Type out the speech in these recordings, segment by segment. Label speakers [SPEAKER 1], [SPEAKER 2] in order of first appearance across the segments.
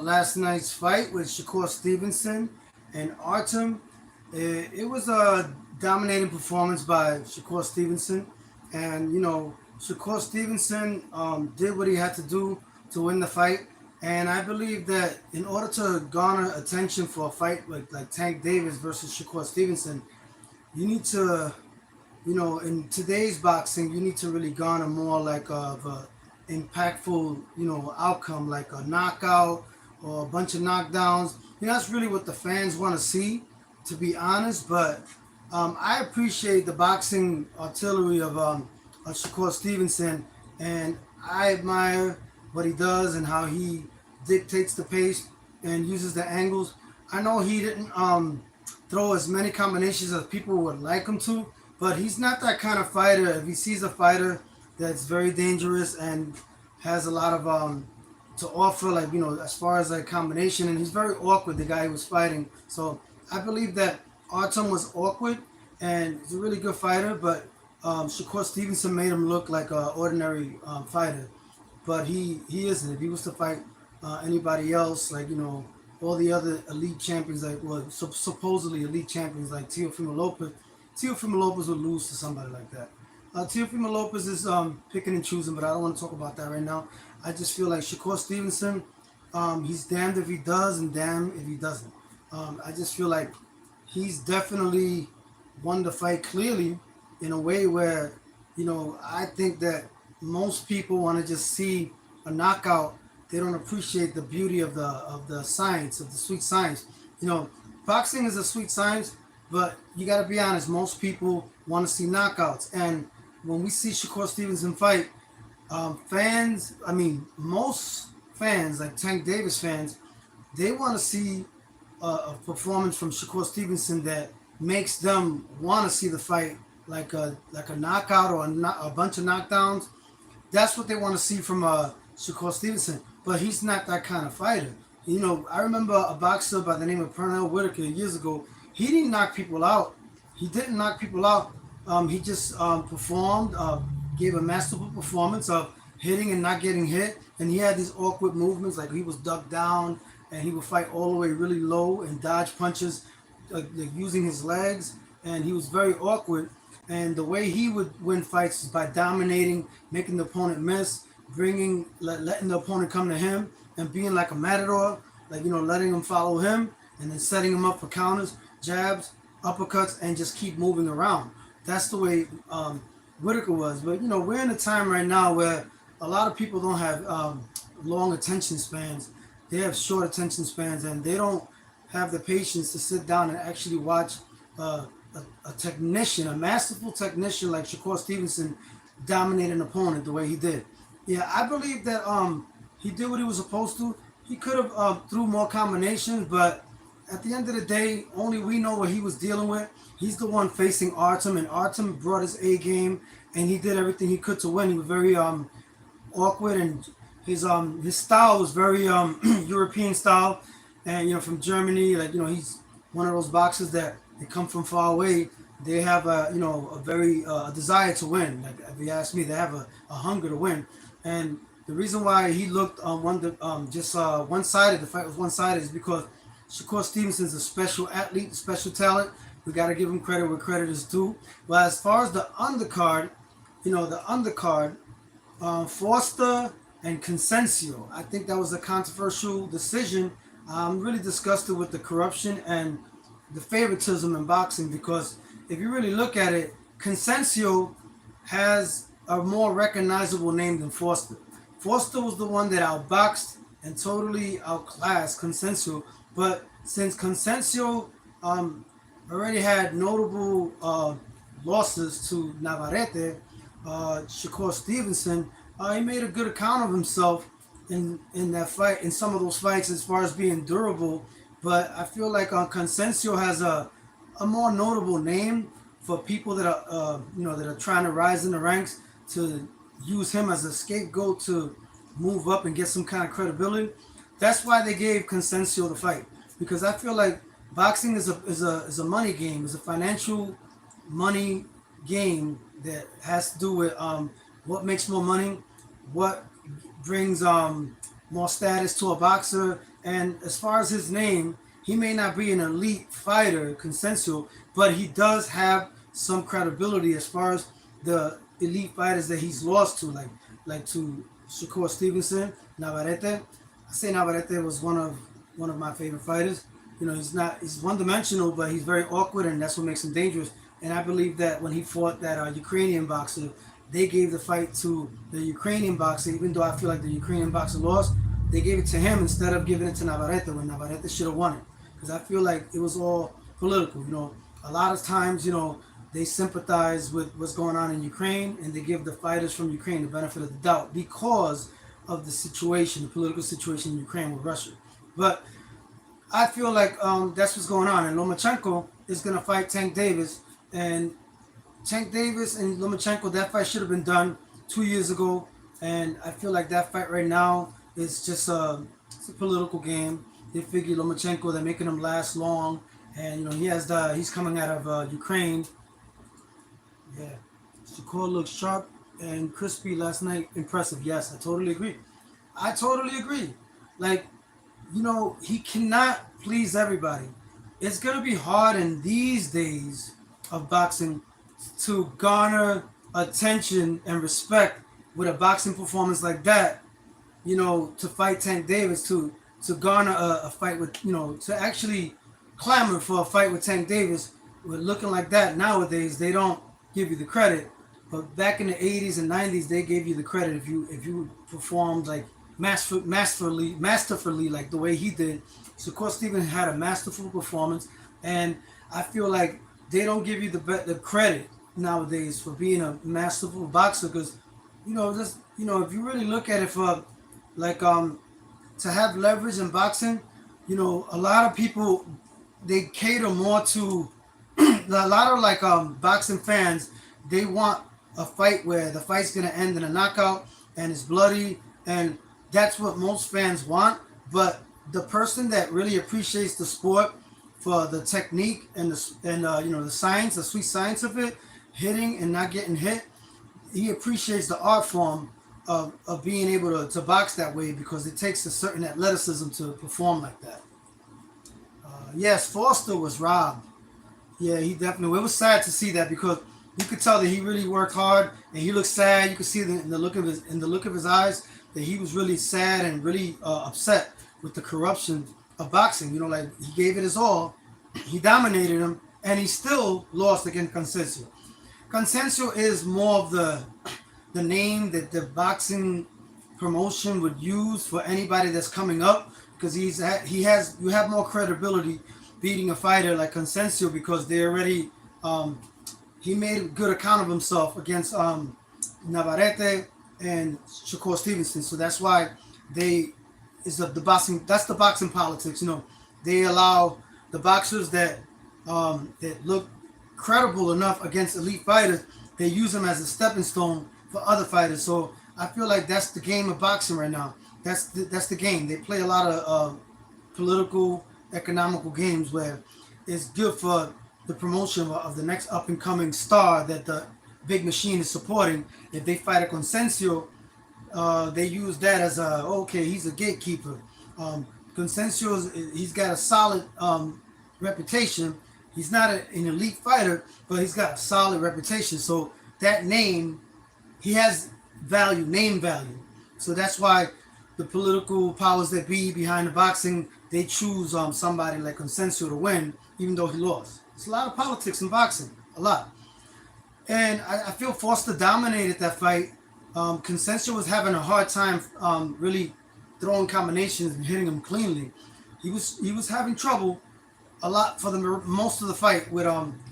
[SPEAKER 1] last night's fight with Shakur Stevenson and Artem. It was a dominating performance by Shakur Stevenson, and Shakur Stevenson did what he had to do to win the fight. And I believe that in order to garner attention for a fight like Tank Davis versus Shakur Stevenson, you need to, in today's boxing, you need to really garner more like of a impactful, outcome like a knockout or a bunch of knockdowns. That's really what the fans want to see, to be honest. But I appreciate the boxing artillery of Shakur Stevenson, and I admire what he does and how he dictates the pace and uses the angles. I know he didn't throw as many combinations as people would like him to, but he's not that kind of fighter. If he sees a fighter that's very dangerous and has a lot of to offer, like as far as like combination, and he's very awkward, the guy he was fighting. So I believe that Artem was awkward, and he's a really good fighter, but Shakur Stevenson made him look like an ordinary fighter, but he isn't. If he was to fight anybody else, like all the other elite champions, like supposedly elite champions, like Teofimo Lopez would lose to somebody like that. Teofimo Lopez is picking and choosing, but I don't want to talk about that right now. I just feel like Shakur Stevenson, he's damned if he does and damned if he doesn't. I just feel like he's definitely won the fight clearly in a way where, I think that most people want to just see a knockout. They don't appreciate the beauty of the science, of the sweet science. Boxing is a sweet science, but you got to be honest, most people want to see knockouts. And when we see Shakur Stevenson fight, most fans, like Tank Davis fans, they want to see a performance from Shakur Stevenson that makes them want to see the fight, like a knockout or a bunch of knockdowns. That's what they want to see from Shakur Stevenson. But he's not that kind of fighter. I remember a boxer by the name of Pernell Whitaker years ago. He didn't knock people out. He didn't knock people out. He just performed, gave a masterful performance of hitting and not getting hit. And he had these awkward movements, like he was ducked down, and he would fight all the way really low and dodge punches, like using his legs. And he was very awkward. And the way he would win fights is by dominating, making the opponent miss, letting the opponent come to him, and being like a matador, like letting him follow him, and then setting him up for counters, jabs, uppercuts, and just keep moving around. That's the way Whitaker was. But we're in a time right now where a lot of people don't have long attention spans. They have short attention spans, and they don't have the patience to sit down and actually watch a technician, a masterful technician like Shakur Stevenson dominate an opponent the way he did. Yeah, I believe that he did what he was supposed to. He could have threw more combinations, but at the end of the day, only we know what he was dealing with. He's the one facing Artem, and Artem brought his A game, and he did everything he could to win. He was very awkward, and his style was very European style, and from Germany. Like he's one of those boxers that they come from far away. They have a very desire to win. Like if you ask me, they have a hunger to win. And the reason why he looked one-sided, the fight was one-sided, is because Shakur Stevenson's a special athlete, special talent. We got to give him credit where credit is due. But as far as the undercard, Foster and Consencio, I think that was a controversial decision. I'm really disgusted with the corruption and the favoritism in boxing, because if you really look at it, Consencio has a more recognizable name than Foster. Foster was the one that outboxed and totally outclassed Consencio, but since Consencio already had notable losses to Navarrete, Shakur Stevenson, he made a good account of himself in that fight, in some of those fights, as far as being durable. But I feel like Consencio has a more notable name for people that are that are trying to rise in the ranks, to use him as a scapegoat to move up and get some kind of credibility. That's why they gave Consencio the fight, because I feel like boxing is a money game, is a financial money game that has to do with what makes more money, what brings more status to a boxer, And as far as his name, he may not be an elite fighter, consensual, but he does have some credibility as far as the elite fighters that he's lost to, like to Shakur Stevenson, Navarrete. I say Navarrete was one of my favorite fighters. You know, he's one dimensional, but he's very awkward, and that's what makes him dangerous. And I believe that when he fought that Ukrainian boxer, they gave the fight to the Ukrainian boxer, even though I feel like the Ukrainian boxer lost. They gave it to him instead of giving it to Navarrete when Navarrete should have won it. Because I feel like it was all political. You know, a lot of times, you know, they sympathize with what's going on in Ukraine, and they give the fighters from Ukraine the benefit of the doubt because of the situation, the political situation in Ukraine with Russia. But I feel like that's what's going on. And Lomachenko is going to fight Tank Davis. And Tank Davis and Lomachenko, that fight should have been done 2 years ago. And I feel like that fight right now is just it's a political game. They figure Lomachenko, they're making him last long. And, you know, he's coming out of Ukraine. Yeah. Shakur looked sharp and crispy last night. Impressive. Yes, I totally agree. I totally agree. Like, you know, he cannot please everybody. It's going to be hard in these days of boxing to garner attention and respect with a boxing performance like that, you know, to fight Tank Davis, to garner a fight with, you know, to actually clamor for a fight with Tank Davis with looking like that. Nowadays, they don't give you the credit. But back in the 80s and 90s, they gave you the credit if you performed like masterfully like the way he did. Shakur Stevens had a masterful performance, and I feel like they don't give you the credit nowadays for being a masterful boxer because, you know, just, you know, if you really look at it for like to have leverage in boxing, you know, a lot of people, they cater more to a lot of like boxing fans. They want a fight where the fight's gonna end in a knockout and it's bloody, and that's what most fans want. But the person that really appreciates the sport for the technique and you know, the science, the sweet science of it, hitting and not getting hit, he appreciates the art form of being able to box that way because it takes a certain athleticism to perform like that. Yes, Foster was robbed. Yeah, he definitely. It was sad to see that because you could tell that he really worked hard and he looked sad. You could see in the look of his eyes that he was really sad and really upset with the corruption of boxing. You know, like he gave it his all, he dominated him, and he still lost against Consensual. Consensual is more of the name that the boxing promotion would use for anybody that's coming up because you have more credibility beating a fighter like Consensual because they already he made a good account of himself against Navarrete and Shakur Stevenson. So that's why the boxing. That's the boxing politics. You know, they allow the boxers that look credible enough against elite fighters. They use them as a stepping stone for other fighters. So I feel like that's the game of boxing right now. That's the game. They play a lot of political, economical games where it's good for the promotion of the next up and coming star that the big machine is supporting. If they fight a Consensual, they use that as okay, he's a gatekeeper. Consensual, he's got a solid reputation. He's not an elite fighter, but he's got a solid reputation. So that name, he has value, name value. So that's why the political powers that be behind the boxing, they choose somebody like Consensual to win, even though he lost. It's a lot of politics in boxing, a lot. And I feel Foster dominated that fight. Consensual was having a hard time really throwing combinations and hitting him cleanly. He was having trouble a lot for the most of the fight with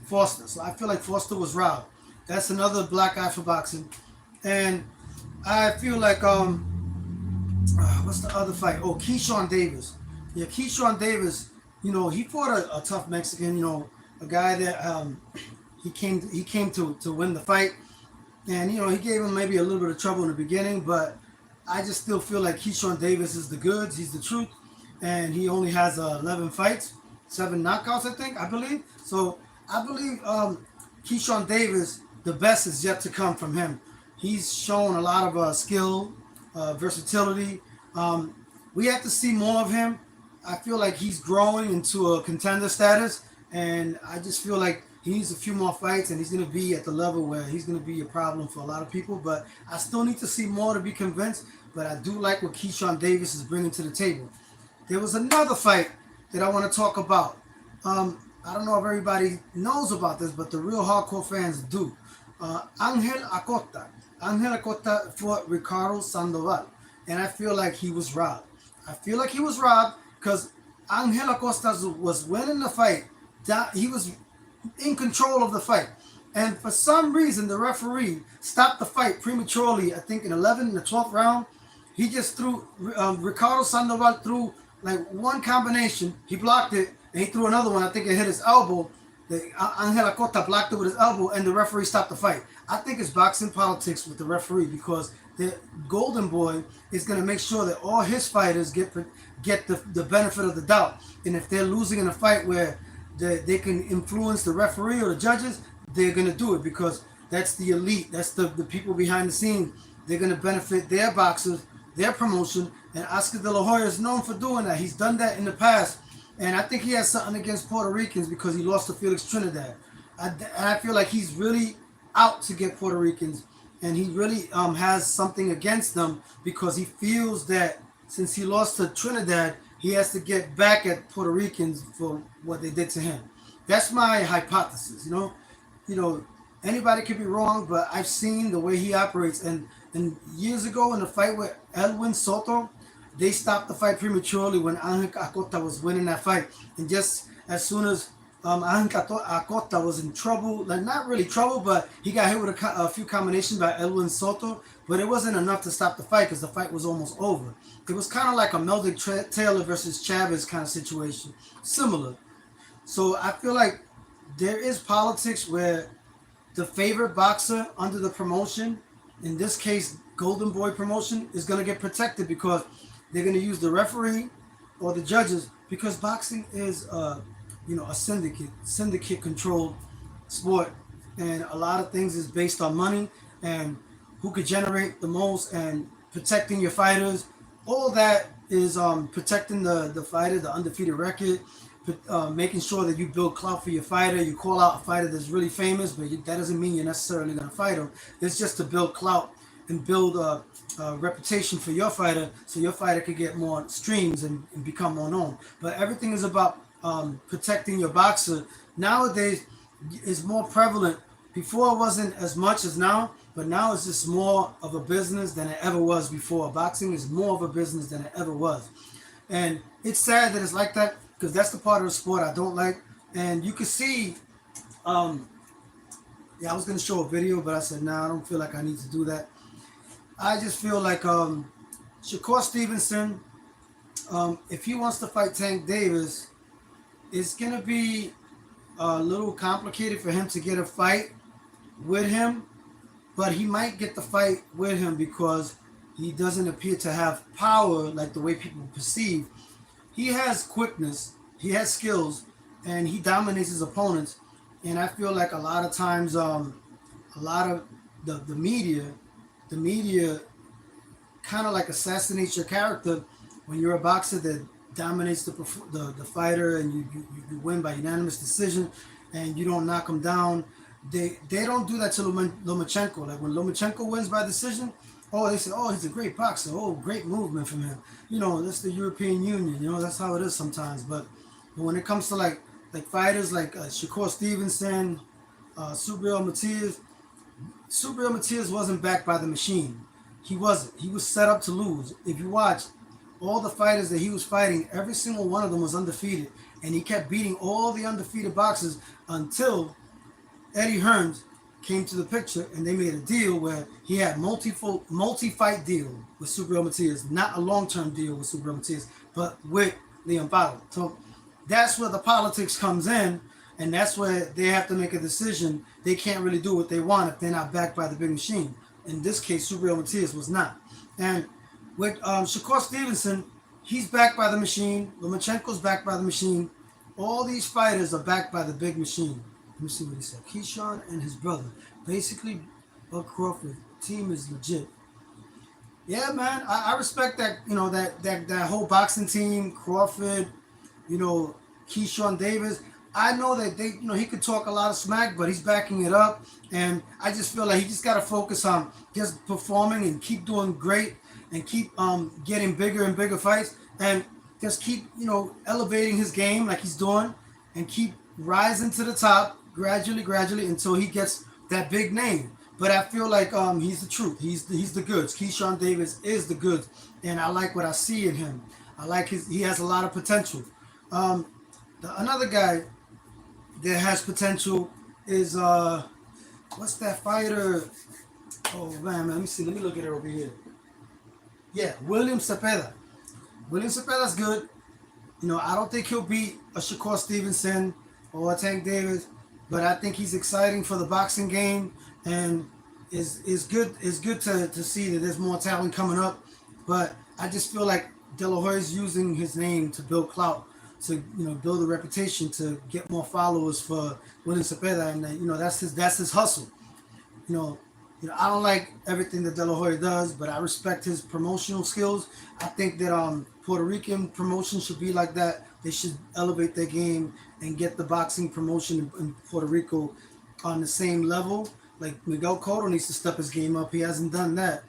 [SPEAKER 1] Foster. So I feel like Foster was robbed. That's another black eye for boxing. And I feel like what's the other fight? Oh, Keyshawn Davis. Yeah, Keyshawn Davis. You know, he fought a tough Mexican. You know, a guy that he came to win the fight, and you know he gave him maybe a little bit of trouble in the beginning, but I just still feel like Keyshawn Davis is the goods. He's the truth, and he only has 11 fights, 7 knockouts, I believe. So I believe Keyshawn Davis, the best is yet to come from him. He's shown a lot of skill, versatility. We have to see more of him I feel like he's growing into a contender status, and I just feel like he needs a few more fights, and he's going to be at the level where he's going to be a problem for a lot of people. But I still need to see more to be convinced. But I do like what Keyshawn Davis is bringing to the table. There was another fight that I want to talk about. I don't know if everybody knows about this, but the real hardcore fans do. Angel Acosta. Angel Acosta fought Ricardo Sandoval, and I feel like he was robbed. I feel like he was robbed because Angel Acosta was winning the fight. He was in control of the fight. And for some reason, the referee stopped the fight prematurely, I think in 11, in the 12th round. He just threw, Ricardo Sandoval threw like one combination. He blocked it, and he threw another one. I think it hit his elbow. Angel Acosta blocked it with his elbow, and the referee stopped the fight. I think it's boxing politics with the referee because the Golden Boy is going to make sure that all his fighters get the benefit of the doubt. And if they're losing in a fight where they can influence the referee or the judges, they're going to do it because that's the elite. That's the people behind the scenes. They're going to benefit their boxers, their promotion. And Oscar De La Hoya is known for doing that. He's done that in the past. And I think he has something against Puerto Ricans because he lost to Felix Trinidad. I feel like he's really out to get Puerto Ricans. And he really has something against them because he feels that since he lost to Trinidad, he has to get back at Puerto Ricans for what they did to him. That's my hypothesis, anybody could be wrong, but I've seen the way he operates. And years ago in the fight with Edwin Soto, they stopped the fight prematurely when Angel Acosta was winning that fight. And just as soon as Angel Acosta was in trouble, like not really trouble, but he got hit with a few combinations by Edwin Soto, but it wasn't enough to stop the fight because the fight was almost over. It was kind of like a Melvin Taylor versus Chavez kind of situation, similar. So I feel like there is politics where the favorite boxer under the promotion, in this case Golden Boy promotion, is going to get protected because they're going to use the referee or the judges because boxing is a syndicate controlled sport, and a lot of things is based on money and who could generate the most and protecting your fighters. All that is protecting the fighter, the undefeated record, making sure that you build clout for your fighter. You call out a fighter that's really famous, but that doesn't mean you're necessarily going to fight him. It's just to build clout and build a reputation for your fighter so your fighter could get more streams and become more known. But everything is about protecting your boxer. Nowadays, it's more prevalent. Before it wasn't as much as now, but now it's just more of a business than it ever was before. Boxing is more of a business than it ever was. And it's sad that it's like that because that's the part of the sport I don't like. And you can see, I was going to show a video, but I said, nah, I don't feel like I need to do that. I just feel like Shakur Stevenson, if he wants to fight Tank Davis, it's going to be a little complicated for him to get a fight with him, but he might get the fight with him because he doesn't appear to have power like the way people perceive. He has quickness, he has skills, and he dominates his opponents. And I feel like a lot of times, a lot of the media kind of like assassinates your character when you're a boxer that dominates the fighter and you win by unanimous decision and you don't knock him down. They don't do that to Lomachenko. Like when Lomachenko wins by decision, they say, he's a great boxer. Great movement from him. That's the European Union. That's how it is sometimes. But when it comes to like fighters like Shakur Stevenson, Subriel Matias wasn't backed by the machine. He wasn't. He was set up to lose. If you watch all the fighters that he was fighting, every single one of them was undefeated. And he kept beating all the undefeated boxers until Eddie Hearns came to the picture and they made a deal where he had multi-fight deal with Subriel Matias, not a long-term deal with Subriel Matias, but with Liam Bauer. So that's where the politics comes in, and that's where they have to make a decision. They can't really do what they want if they're not backed by the big machine. In this case, Subriel Matias was not. And with Shakur Stevenson, he's backed by the machine. Lomachenko's backed by the machine. All these fighters are backed by the big machine. Let me see what he said. Keyshawn and his brother. Basically, Buck Crawford team is legit. Yeah, man, I respect that. That whole boxing team, Crawford, you know, Keyshawn Davis. I know that he could talk a lot of smack, but he's backing it up. And I just feel like he just got to focus on just performing and keep doing great and keep getting bigger and bigger fights and just keep, elevating his game like he's doing and keep rising to the top gradually, gradually until he gets that big name. But I feel like he's the truth. He's the goods. Keyshawn Davis is the goods, and I like what I see in him. I like he has a lot of potential. Um, another guy that has potential is what's that fighter? Oh man, let me see. Let me look at it over here. Yeah, William Cepeda. William Cepeda's good. I don't think he'll beat a Shakur Stevenson or a Tank Davis, but I think he's exciting for the boxing game and is good. Is good to see that there's more talent coming up. But I just feel like De La Hoya is using his name to build clout, to build a reputation, to get more followers for William Cepeda, and that's his hustle. You know, I don't like everything that De La Hoya does, but I respect his promotional skills. I think that Puerto Rican promotion should be like that. They should elevate their game and get the boxing promotion in Puerto Rico on the same level. Like Miguel Cotto needs to step his game up. He hasn't done that.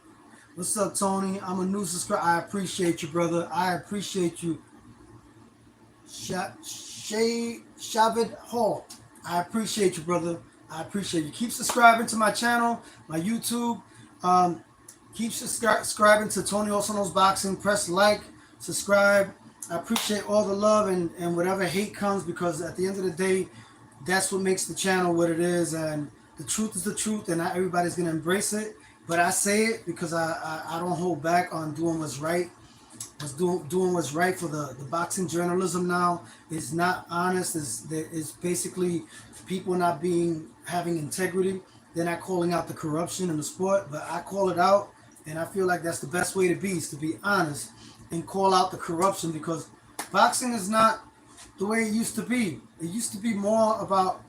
[SPEAKER 1] What's up, Tony? I'm a new subscriber. I appreciate you, brother. I appreciate you. Shavit Hall. I appreciate you, brother. I appreciate you. Keep subscribing to my channel, my YouTube. Keep subscribing to Tony Also Knows Boxing. Press like, subscribe. I appreciate all the love and whatever hate comes, because at the end of the day, that's what makes the channel what it is. And the truth is the truth, and not everybody's going to embrace it. But I say it because I don't hold back on doing what's right. Doing what's right for the boxing journalism now is not honest. Is basically people not having integrity. They're not calling out the corruption in the sport, but I call it out, and I feel like that's the best way to be, is to be honest and call out the corruption, because boxing is not the way it used to be. It used to be more about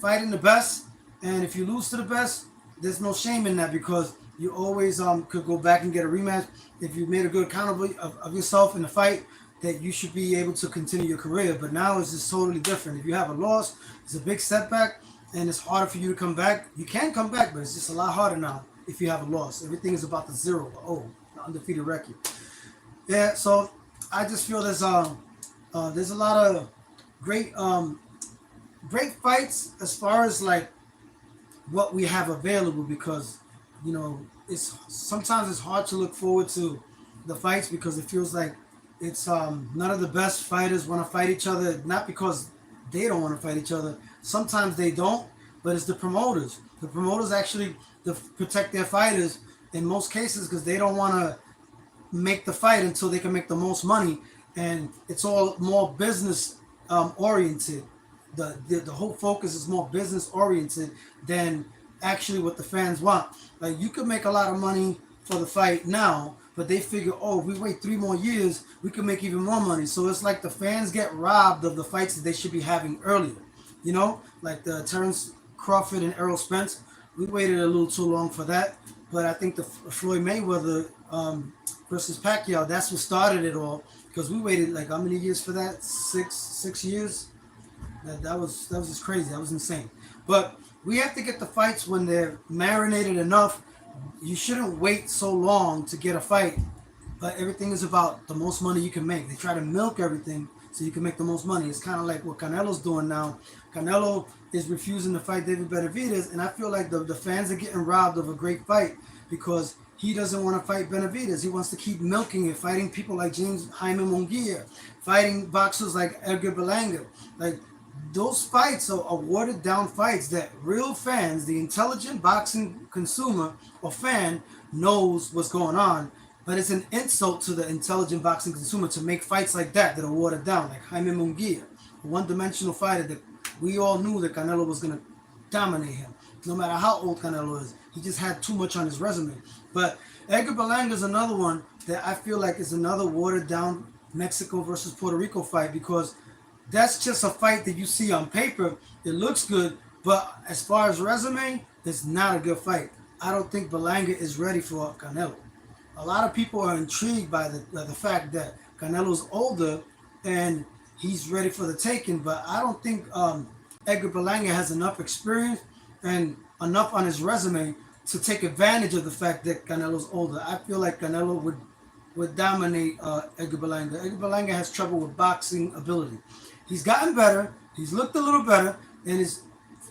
[SPEAKER 1] fighting the best, and if you lose to the best, there's no shame in that, because you always could go back and get a rematch. If you made a good account of yourself in the fight, that you should be able to continue your career. But now it's just totally different. If you have a loss, it's a big setback, and it's harder for you to come back. You can come back, but it's just a lot harder now if you have a loss. Everything is about the 0, the undefeated record. Yeah, so I just feel there's a lot of great great fights as far as like what we have available, because it's sometimes it's hard to look forward to the fights, because it feels like it's none of the best fighters want to fight each other, not because they don't want to fight each other. Sometimes they don't, but it's the promoters. The promoters actually protect their fighters in most cases, because they don't want to make the fight until they can make the most money, and it's all more business oriented. The whole focus is more business oriented than actually what the fans want. Like, you could make a lot of money for the fight now, but they figure, if we wait 3 more years, we can make even more money. So it's like the fans get robbed of the fights that they should be having earlier. Like the Terrence Crawford and Errol Spence. We waited a little too long for that. But I think the Floyd Mayweather versus Pacquiao, that's what started it all. Because we waited like how many years for that? 6 years. That was just crazy. That was insane. But we have to get the fights when they're marinated enough. You shouldn't wait so long to get a fight. But everything is about the most money you can make. They try to milk everything so you can make the most money. It's kind of like what Canelo's doing now. Canelo is refusing to fight David Benavidez, and I feel like the fans are getting robbed of a great fight, because he doesn't want to fight Benavidez. He wants to keep milking it, fighting people like Jaime Munguia, fighting boxers like Edgar Berlanga. Like, those fights are watered down fights that real fans, the intelligent boxing consumer or fan, knows what's going on. But it's an insult to the intelligent boxing consumer to make fights like that are watered down, like Jaime Munguia, a one-dimensional fighter that we all knew that Canelo was going to dominate him. No matter how old Canelo is, he just had too much on his resume. But Edgar Berlanga is another one that I feel like is another watered down Mexico versus Puerto Rico fight, because that's just a fight that you see on paper. It looks good, but as far as resume, it's not a good fight. I don't think Berlanga is ready for Canelo. a lot of people are intrigued by the fact that Canelo's older and he's ready for the taking. But I don't think Edgar Berlanga has enough experience and enough on his resume to take advantage of the fact that Canelo's older. I feel like Canelo would dominate Edgar Berlanga. Edgar Berlanga has trouble with boxing ability. He's gotten better. He's looked a little better in his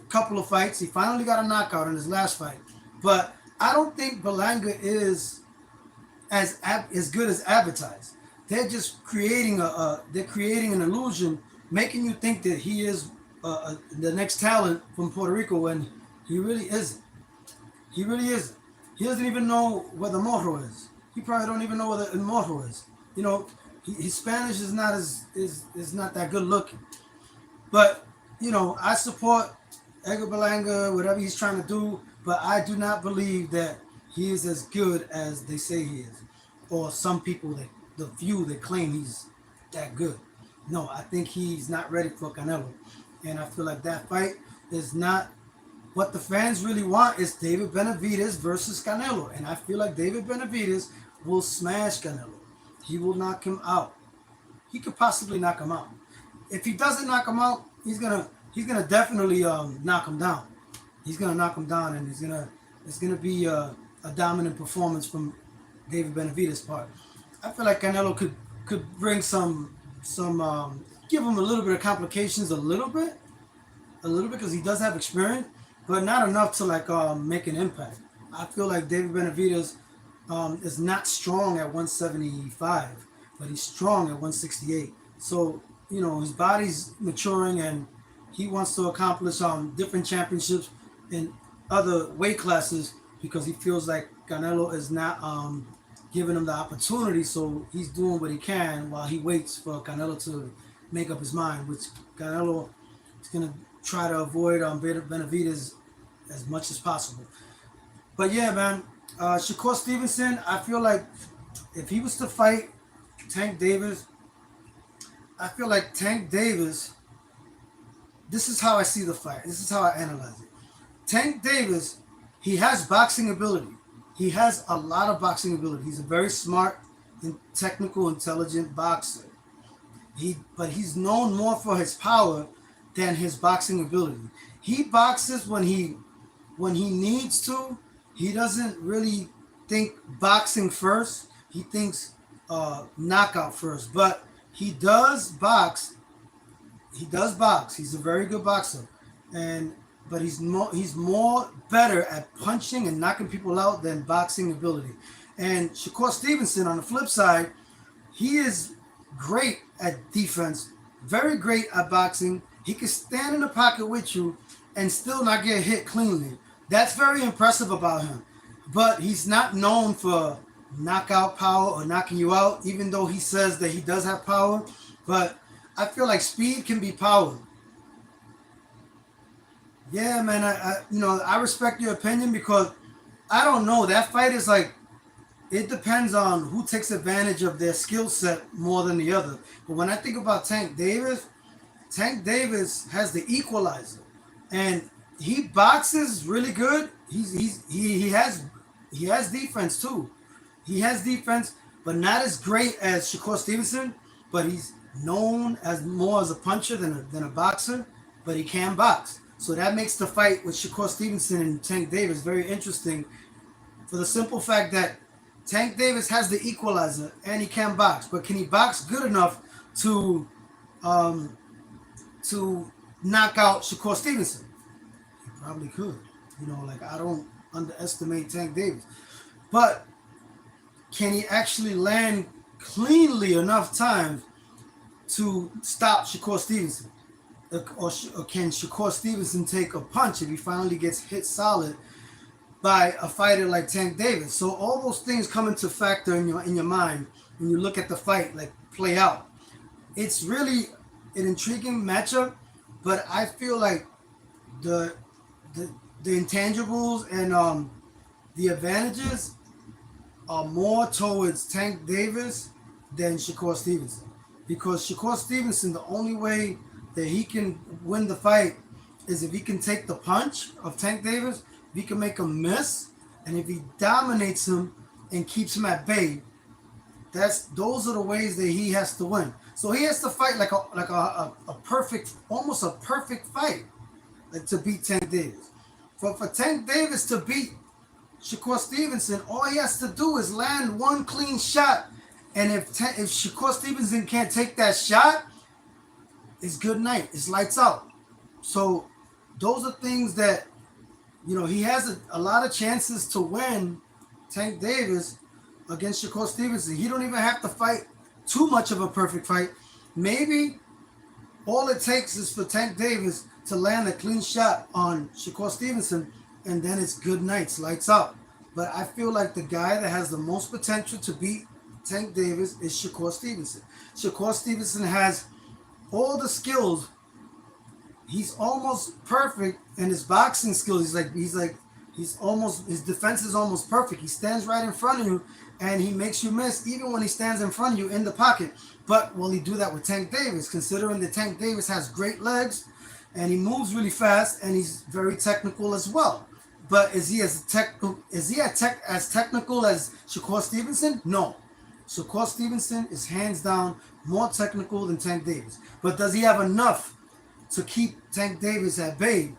[SPEAKER 1] couple of fights. He finally got a knockout in his last fight. But I don't think Berlanga is as good as advertised. They're just creating they're creating an illusion, making you think that he is the next talent from Puerto Rico when he really isn't. He really isn't. He doesn't even know where the Morro is. He probably don't even know where the Morro is. You know, his Spanish is not is not that good looking. But you know, I support Edgar Berlanga, whatever he's trying to do. But I do not believe that he is as good as they say he is, or some people that the few that claim he's that good. No, I think he's not ready for Canelo, and I feel like that fight is not what the fans really want. Is David Benavidez versus Canelo, and I feel like David Benavidez will smash Canelo. He will knock him out. He could possibly knock him out. If he doesn't knock him out, he's gonna definitely knock him down. He's gonna knock him down, and it's gonna be a dominant performance from David Benavidez' part. I feel like Canelo could bring some give him a little bit of complications, a little bit because he does have experience, but not enough to like make an impact. I feel like David Benavidez is not strong at 175, but he's strong at 168. So you know his body's maturing and he wants to accomplish different championships in other weight classes because he feels like Canelo is not giving him the opportunity. So he's doing what he can while he waits for Canelo to make up his mind, which Canelo is gonna try to avoid Benavidez as much as possible. But yeah, man, Shakur Stevenson, I feel like if he was to fight Tank Davis, I feel like Tank Davis. This is how I see the fight. This is how I analyze it. Tank Davis, he has boxing ability. He has a lot of boxing ability. He's a very smart and technical, intelligent boxer. But he's known more for his power than his boxing ability. He boxes when he needs to. He doesn't really think boxing first. He thinks knockout first. But he does box. He does box. He's a very good boxer, but he's more better at punching and knocking people out than boxing ability. And Shakur Stevenson, on the flip side, he is great at defense, very great at boxing. He can stand in the pocket with you and still not get hit cleanly. That's very impressive about him. But he's not known for knockout power or knocking you out, even though he says that he does have power. But I feel like speed can be power. Yeah, man. I respect your opinion because I don't know. That fight is like it depends on who takes advantage of their skill set more than the other. But when I think about Tank Davis has the equalizer, and he boxes really good. He has defense too. He has defense, but not as great as Shakur Stevenson. But he's known as more as a puncher than a boxer. But he can box, so that makes the fight with Shakur Stevenson and Tank Davis very interesting. For the simple fact that Tank Davis has the equalizer and he can box, but can he box good enough to um, to knock out Shakur Stevenson? He probably could. Like I don't underestimate Tank Davis, but can he actually land cleanly enough times to stop Shakur Stevenson? Or can Shakur Stevenson take a punch if he finally gets hit solid by a fighter like Tank Davis? So all those things come into factor in your mind when you look at the fight like play out. It's really an intriguing matchup, but I feel like the the, the intangibles and the advantages are more towards Tank Davis than Shakur Stevenson. Because Shakur Stevenson, the only way that he can win the fight is if he can take the punch of Tank Davis, if he can make him miss, and if he dominates him and keeps him at bay, those are the ways that he has to win. So he has to fight like a perfect, almost a perfect fight, like to beat Tank Davis. For Tank Davis to beat Shakur Stevenson, all he has to do is land one clean shot, and if Shakur Stevenson can't take that shot, it's good night. It's lights out. So those are things that, he has a lot of chances to win Tank Davis against Shakur Stevenson. He don't even have to fight too much of a perfect fight. Maybe all it takes is for Tank Davis to land a clean shot on Shakur Stevenson, and then it's good nights, lights out. But I feel like the guy that has the most potential to beat Tank Davis is Shakur Stevenson. Shakur Stevenson has all the skills. He's almost perfect in his boxing skills. His defense is almost perfect. He stands right in front of you and he makes you miss even when he stands in front of you in the pocket. But will he do that with Tank Davis? Considering that Tank Davis has great legs and he moves really fast and he's very technical as well. But is he as technical as Shakur Stevenson? No. Shakur Stevenson is hands down more technical than Tank Davis. But does he have enough to keep Tank Davis at bay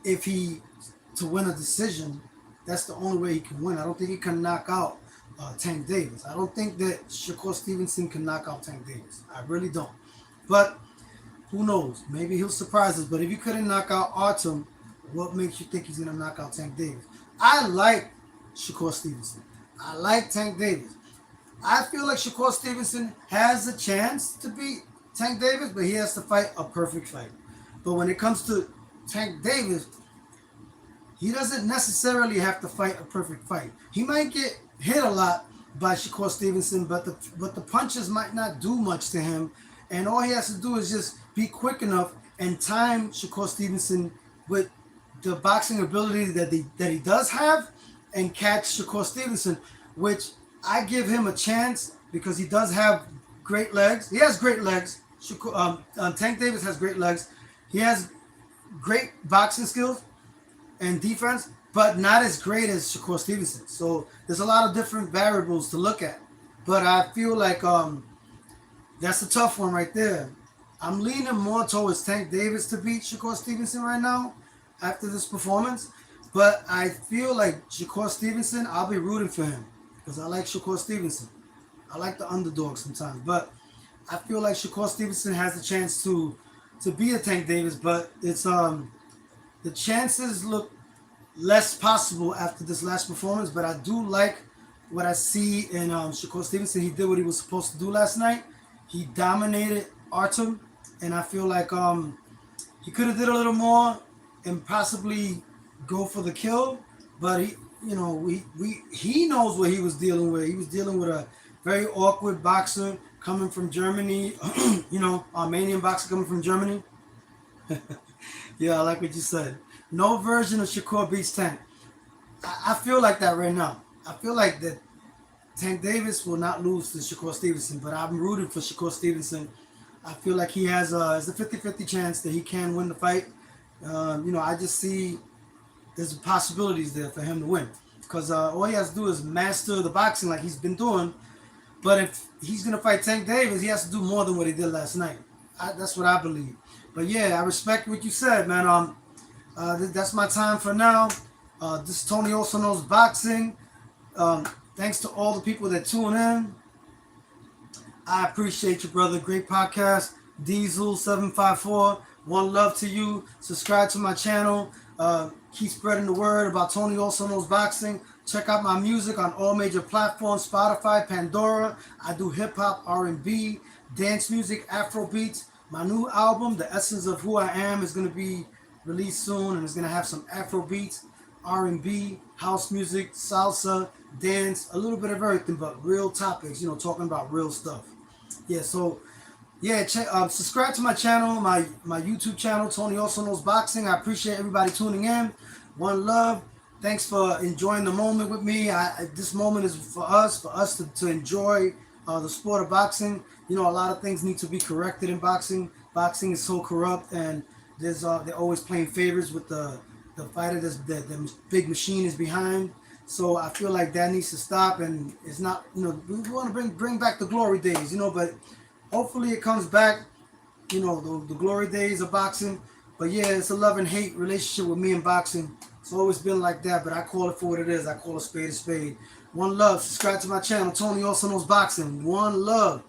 [SPEAKER 1] to win a decision? That's the only way he can win. I don't think he can knock out Tank Davis. I don't think that Shakur Stevenson can knock out Tank Davis. I really don't. But who knows? Maybe he'll surprise us. But if he couldn't knock out Artem, what makes you think he's going to knock out Tank Davis? I like Shakur Stevenson. I like Tank Davis. I feel like Shakur Stevenson has a chance to beat Tank Davis, but he has to fight a perfect fight. But when it comes to Tank Davis, he doesn't necessarily have to fight a perfect fight. He might get hit a lot by Shakur Stevenson, but the punches might not do much to him. And all he has to do is just be quick enough and time Shakur Stevenson with the boxing ability that he does have and catch Shakur Stevenson, which I give him a chance because he does have great legs. He has great legs. Tank Davis has great legs. He has great boxing skills and defense, but not as great as Shakur Stevenson. So there's a lot of different variables to look at. But I feel like that's a tough one right there. I'm leaning more towards Tank Davis to beat Shakur Stevenson right now after this performance. But I feel like Shakur Stevenson, I'll be rooting for him because I like Shakur Stevenson. I like the underdog sometimes. But I feel like Shakur Stevenson has the chance to beat a Tank Davis, but it's the chances look less possible after this last performance. But I do like what I see in Shakur Stevenson. He did what he was supposed to do last night. He dominated Artem, and I feel like he could have did a little more and possibly go for the kill. But he knows what he was dealing with. He was dealing with a very awkward boxer coming from Germany, Armenian boxer coming from Germany. Yeah, I like what you said. No version of Shakur beats Tank. I feel like that right now. I feel like that Tank Davis will not lose to Shakur Stevenson, but I'm rooting for Shakur Stevenson. I feel like he has a 50-50 chance that he can win the fight. I just see there's possibilities there for him to win because all he has to do is master the boxing like he's been doing. But if he's going to fight Tank Davis, he has to do more than what he did last night. That's what I believe. But yeah, I respect what you said, man. That's my time for now. This is Tony Also Knows Boxing. Thanks to all the people that tune in. I appreciate you, brother. Great podcast. Diesel754. One love to you. Subscribe to my channel. Keep spreading the word about Tony Also Knows Boxing. Check out my music on all major platforms, Spotify, Pandora. I do hip-hop, R&B, dance music, Afro beats. My new album, The Essence of Who I Am, is going to be released soon, and it's going to have some Afro beats, R&B, house music, salsa, dance, a little bit of everything, but real topics, talking about real stuff. Yeah, so, subscribe to my channel, my YouTube channel, Tony Also Knows Boxing. I appreciate everybody tuning in. One love. Thanks for enjoying the moment with me. This moment is for us to enjoy the sport of boxing. A lot of things need to be corrected in boxing. Boxing is so corrupt, and they're always playing favorites with the fighter the big machine is behind. So I feel like that needs to stop, and it's not, we want to bring back the glory days, but hopefully it comes back, the glory days of boxing. But yeah, it's a love and hate relationship with me and boxing. It's always been like that, but I call it for what it is. I call a spade a spade. One love. Subscribe to my channel. Tony also knows boxing. One love.